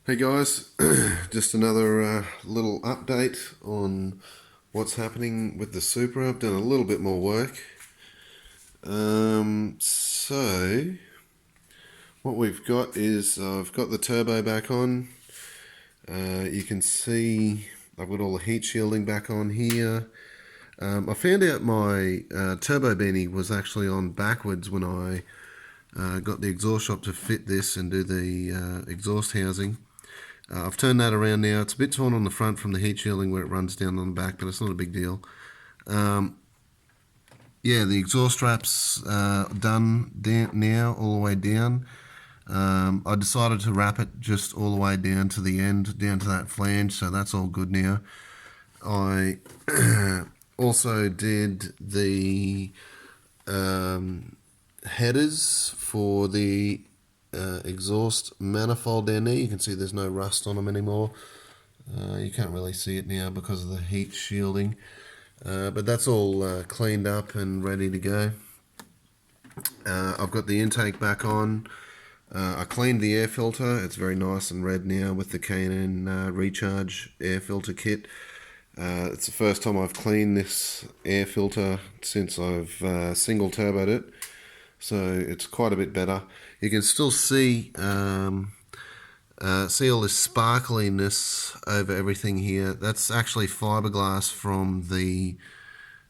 Hey guys, just another little update on what's happening with the Supra. I've done a little bit more work. So what we've got is I've got the turbo back on. You can see I've got all the heat shielding back on here. I found out my turbo beanie was actually on backwards when I got the exhaust shop to fit this and do the exhaust housing. I've turned that around now. It's a bit torn on the front from the heat shielding where it runs down on the back, but it's not a big deal. Yeah, the exhaust strap's done down now, all the way down. I decided to wrap it just all the way down to the end, down to that flange, so that's all good now. I also did the headers for the exhaust manifold down there. You can see there's no rust on them anymore. You can't really see it now because of the heat shielding, but that's all cleaned up and ready to go. I've got the intake back on. I cleaned the air filter. It's very nice and red now with the K&N Recharge air filter kit. It's the first time I've cleaned this air filter since I've single turboed it, so it's quite a bit better. You can still see see all this sparkliness over everything here. That's actually fiberglass from the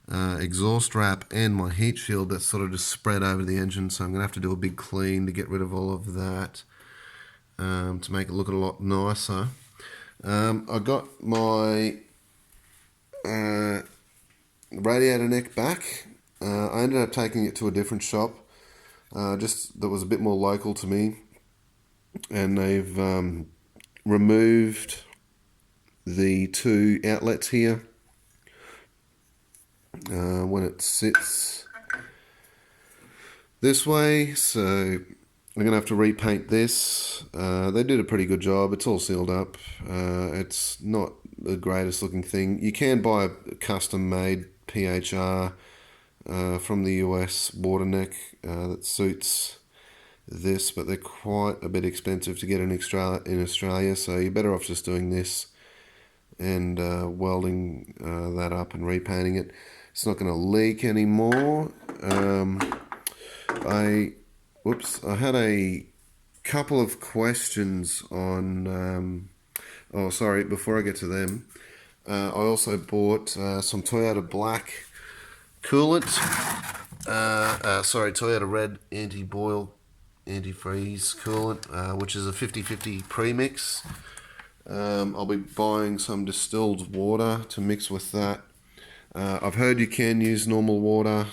exhaust wrap and my heat shield that's sort of just spread over the engine, so I'm going to have to do a big clean to get rid of all of that to make it look a lot nicer. I got my radiator neck back. I ended up taking it to a different shop just that was a bit more local to me, and they've removed the two outlets here when it sits this way, so I'm going to have to repaint this. They did a pretty good job. It's all sealed up. It's not the greatest looking thing. You can buy a custom made PHR from the US water neck that suits this, but they're quite a bit expensive to get in Australia, so you're better off just doing this and welding that up and repainting it. It's not going to leak anymore. I had a couple of questions on before I get to them, I also bought some Toyota Black coolant, Toyota Red anti-boil antifreeze coolant, which is a 50-50 premix. I'll be buying some distilled water to mix with that. I've heard you can use normal water,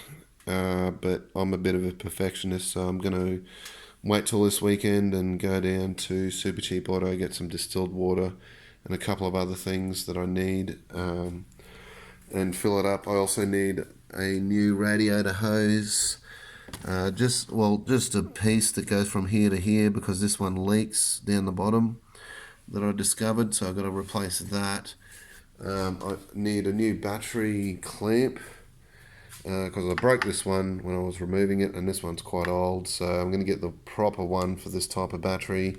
but I'm a bit of a perfectionist, so I'm going to wait till this weekend and go down to Super Cheap Auto, get some distilled water and a couple of other things that I need, and fill it up. I also need a new radiator hose, just a piece that goes from here to here, because this one leaks down the bottom that I discovered, so I've got to replace that. I need a new battery clamp because I broke this one when I was removing it, and this one's quite old, so I'm going to get the proper one for this type of battery,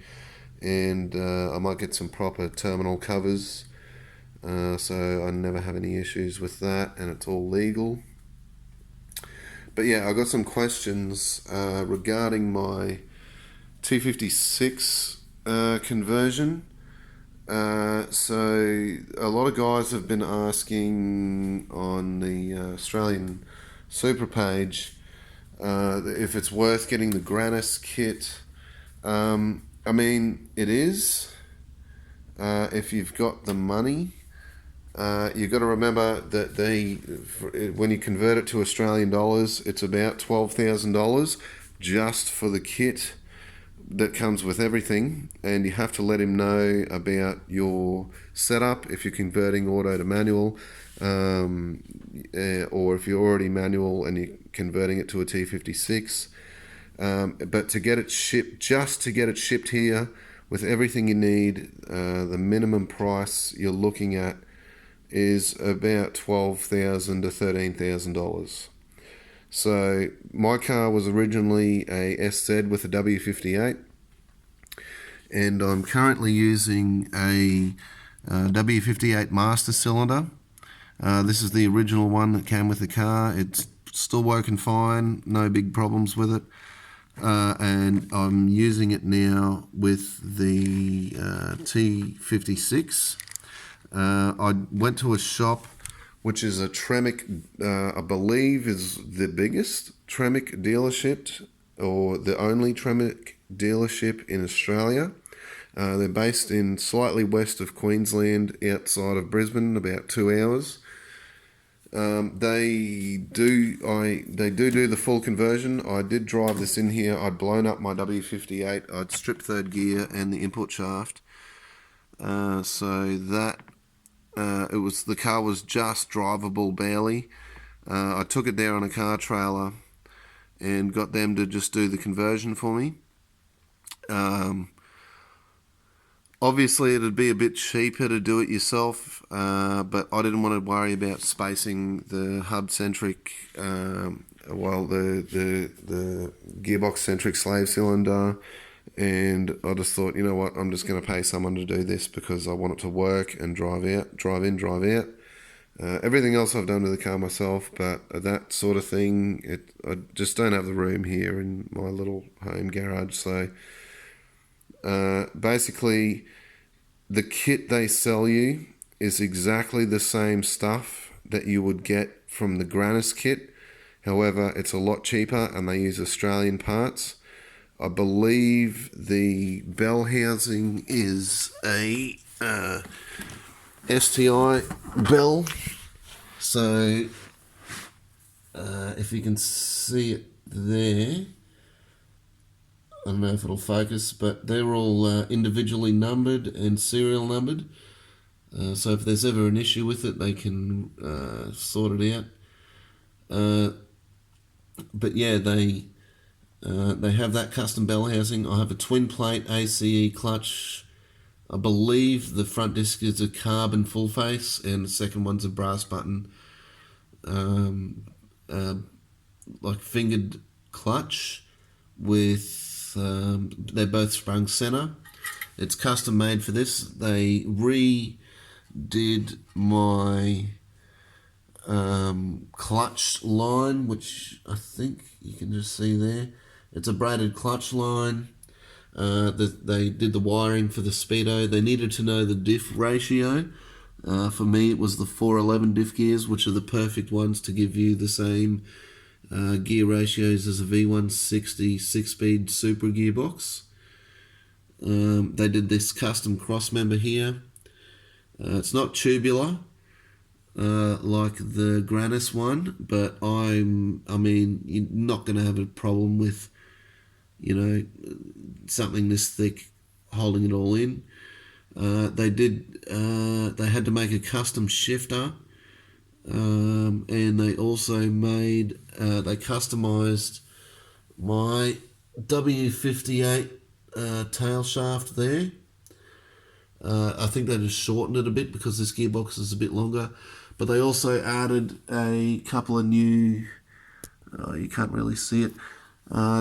and I might get some proper terminal covers so I never have any issues with that, and it's all legal. But yeah, I got some questions regarding my T56 conversion. So a lot of guys have been asking on the Australian Super page if it's worth getting the Grannis kit. I mean, it is if you've got the money. You've got to remember that when you convert it to Australian dollars, it's about $12,000 just for the kit that comes with everything, and you have to let him know about your setup if you're converting auto to manual, or if you're already manual and you're converting it to a T56. But to get it shipped here with everything you need, the minimum price you're looking at is about $12,000 to $13,000. So my car was originally a SZ with a W58, and I'm currently using a W58 master cylinder. This is the original one that came with the car. It's still working fine, no big problems with it. And I'm using it now with the T56. I went to a shop which is a Tremec, I believe is the biggest Tremec dealership, or the only Tremec dealership in Australia. They're based in slightly west of Queensland, outside of Brisbane, about 2 hours. They do the full conversion. I did drive this in here. I'd blown up my W58. I'd stripped third gear and the input shaft. So that the car was just drivable barely. I took it there on a car trailer and got them to just do the conversion for me. Obviously, it'd be a bit cheaper to do it yourself, but I didn't want to worry about spacing the hub-centric, the gearbox-centric slave cylinder, and I just thought, you know what, I'm just going to pay someone to do this because I want it to work and drive in, drive out. Everything else I've done to the car myself, but that sort of thing, I just don't have the room here in my little home garage, so... basically, the kit they sell you is exactly the same stuff that you would get from the Grannis kit. However, it's a lot cheaper and they use Australian parts. I believe the bell housing is a STI bell. So, if you can see it there... I don't know if it'll focus, but they're all individually numbered and serial numbered. So if there's ever an issue with it, they can sort it out. But yeah, they have that custom bell housing. I have a twin plate ACE clutch. I believe the front disc is a carbon full face, and the second one's a brass button, like fingered clutch with. They're both sprung center. It's custom made for this. They redid my clutch line, which I think you can just see there. It's a braided clutch line. They did the wiring for the speedo. They needed to know the diff ratio. For me, it was the 411 diff gears, which are the perfect ones to give you the same gear ratios as a V160 6-speed super gearbox. They did this custom cross member here. It's not tubular like the Grannis one, but I mean, you're not going to have a problem with, you know, something this thick holding it all in. They had to make a custom shifter. And they also made, they customized my W58 tail shaft there. I think they just shortened it a bit because this gearbox is a bit longer. But they also added a couple of new, you can't really see it,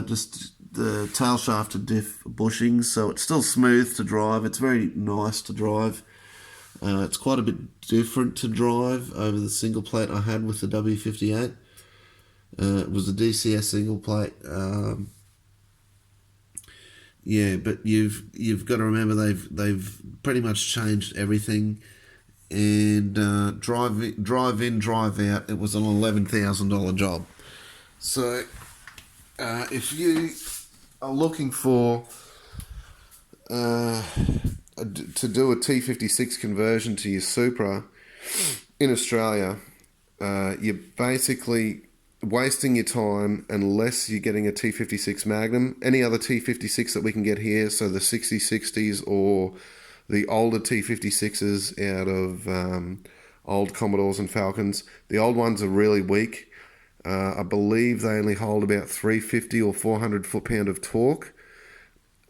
just the tail shaft to diff bushings. So it's still smooth to drive. It's very nice to drive. It's quite a bit different to drive over the single plate I had with the W58. It was a DCS single plate. Yeah, but you've got to remember they've pretty much changed everything. And drive in, drive out. It was an $11,000 job. So if you are looking for to do a T56 conversion to your Supra in Australia, you're basically wasting your time unless you're getting a T56 Magnum. Any other T56 that we can get here, so the 6060s or the older T56s out of old Commodores and Falcons. The old ones are really weak. I believe they only hold about 350 or 400 foot-pound of torque.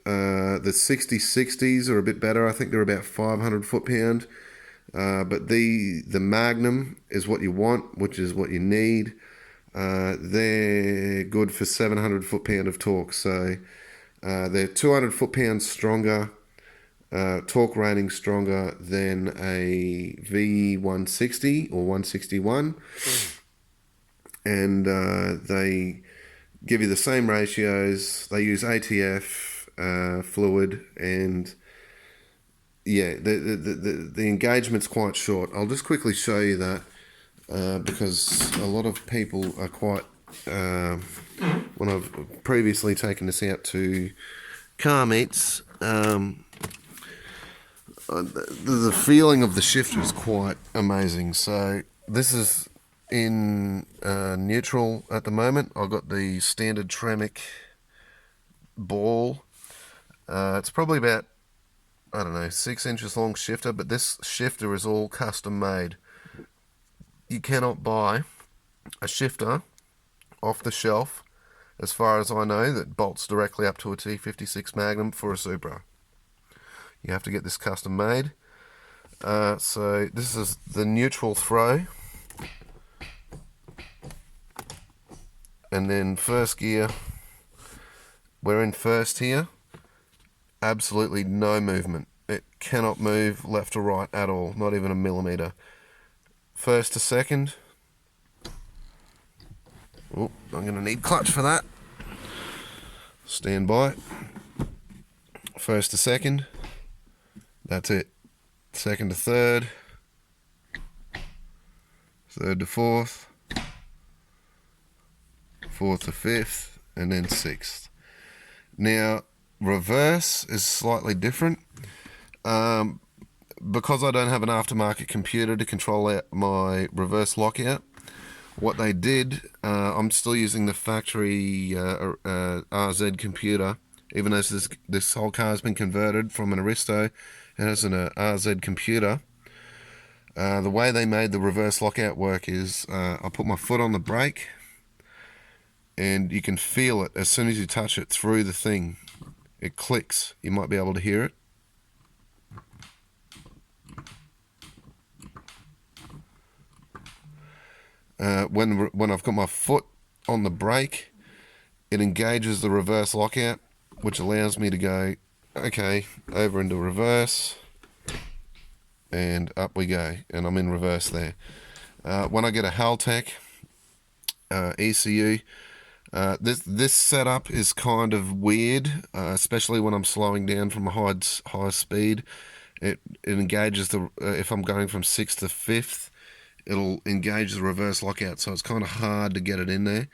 The 6060s are a bit better. I think they're about 500 foot-pound. But the Magnum is what you want, which is what you need. They're good for 700 foot-pound of torque. So they're 200 foot-pounds stronger torque rating stronger than a V160 or 161, and they give you the same ratios. They use ATF fluid, and yeah, the engagement's quite short. I'll just quickly show you that because a lot of people are quite. When I've previously taken this out to car meets, the feeling of the shifter is quite amazing. So this is in neutral at the moment. I've got the standard Tremec ball. It's probably about, I don't know, 6 inches long shifter, but this shifter is all custom made. You cannot buy a shifter off the shelf, as far as I know, that bolts directly up to a T56 Magnum for a Supra. You have to get this custom made. So this is the neutral throw, and then first gear, we're in first here. Absolutely no movement. It cannot move left or right at all, not even a millimeter. First to second. Oh, I'm going to need clutch for that. Stand by. First to second. That's it. Second to third. Third to fourth. Fourth to fifth. And then sixth. Now, reverse is slightly different. Because I don't have an aftermarket computer to control out my reverse lockout, what they did, I'm still using the factory RZ computer, even though this whole car has been converted from an Aristo. It has an RZ computer. The way they made the reverse lockout work is I put my foot on the brake, and you can feel it as soon as you touch it through the thing. It clicks. You might be able to hear it. When I've got my foot on the brake, it engages the reverse lockout, which allows me to go, okay, over into reverse, and up we go, and I'm in reverse there. When I get a Haltech ECU, this setup is kind of weird, especially when I'm slowing down from a high speed. It engages if I'm going from 6th to 5th, it'll engage the reverse lockout, so it's kind of hard to get it in there.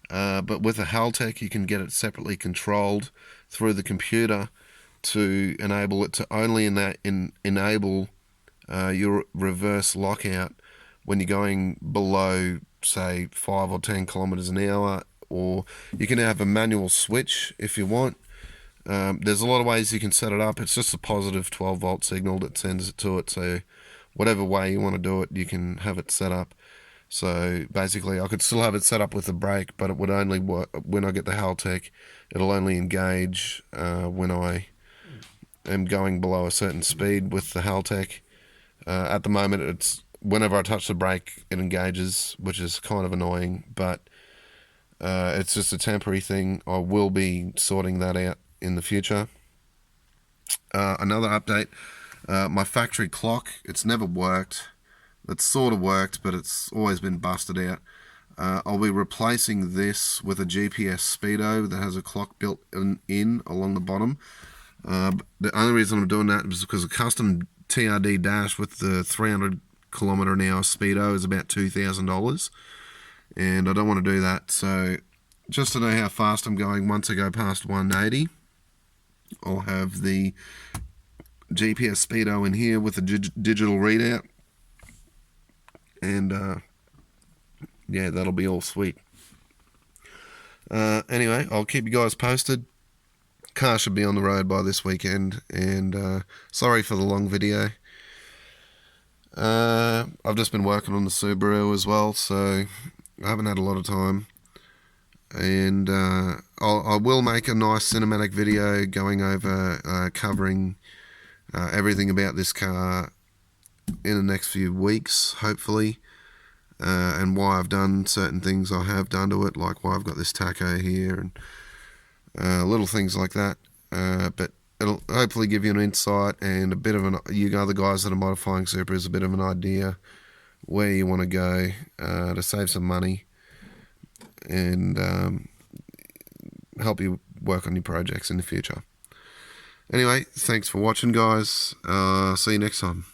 But with a Haltech, you can get it separately controlled through the computer to enable it to only enable your reverse lockout when you're going below, say, 5 or 10 kilometers an hour, or you can have a manual switch if you want. There's a lot of ways you can set it up. It's just a positive 12 volt signal that sends it to it, so whatever way you want to do it, you can have it set up. So basically, I could still have it set up with the brake, but it would only work when I get the Haltech. It'll only engage when I am going below a certain speed with the Haltech. At the moment, it's whenever I touch the brake, it engages, which is kind of annoying, but it's just a temporary thing. I will be sorting that out in the future. Another update. My factory clock, it's never worked. It's sort of worked, but it's always been busted out. I'll be replacing this with a GPS speedo that has a clock built in along the bottom. The only reason I'm doing that is because a custom TRD dash with the 300 kilometer an hour speedo is about $2,000, and I don't want to do that. So just to know how fast I'm going once I go past 180, I'll have the GPS speedo in here with a digital readout, and yeah, that'll be all sweet. Anyway, I'll keep you guys posted. Car should be on the road by this weekend, and sorry for the long video. I've just been working on the Subaru as well, so I haven't had a lot of time. And I will make a nice cinematic video going over covering everything about this car in the next few weeks, hopefully, and why I've done certain things I have done to it, like why I've got this tacho here and little things like that. But it'll hopefully give you an insight and a bit of you other guys that are modifying Supras, a bit of an idea where you want to go to save some money and help you work on your projects in the future. Anyway, thanks for watching, guys. See you next time.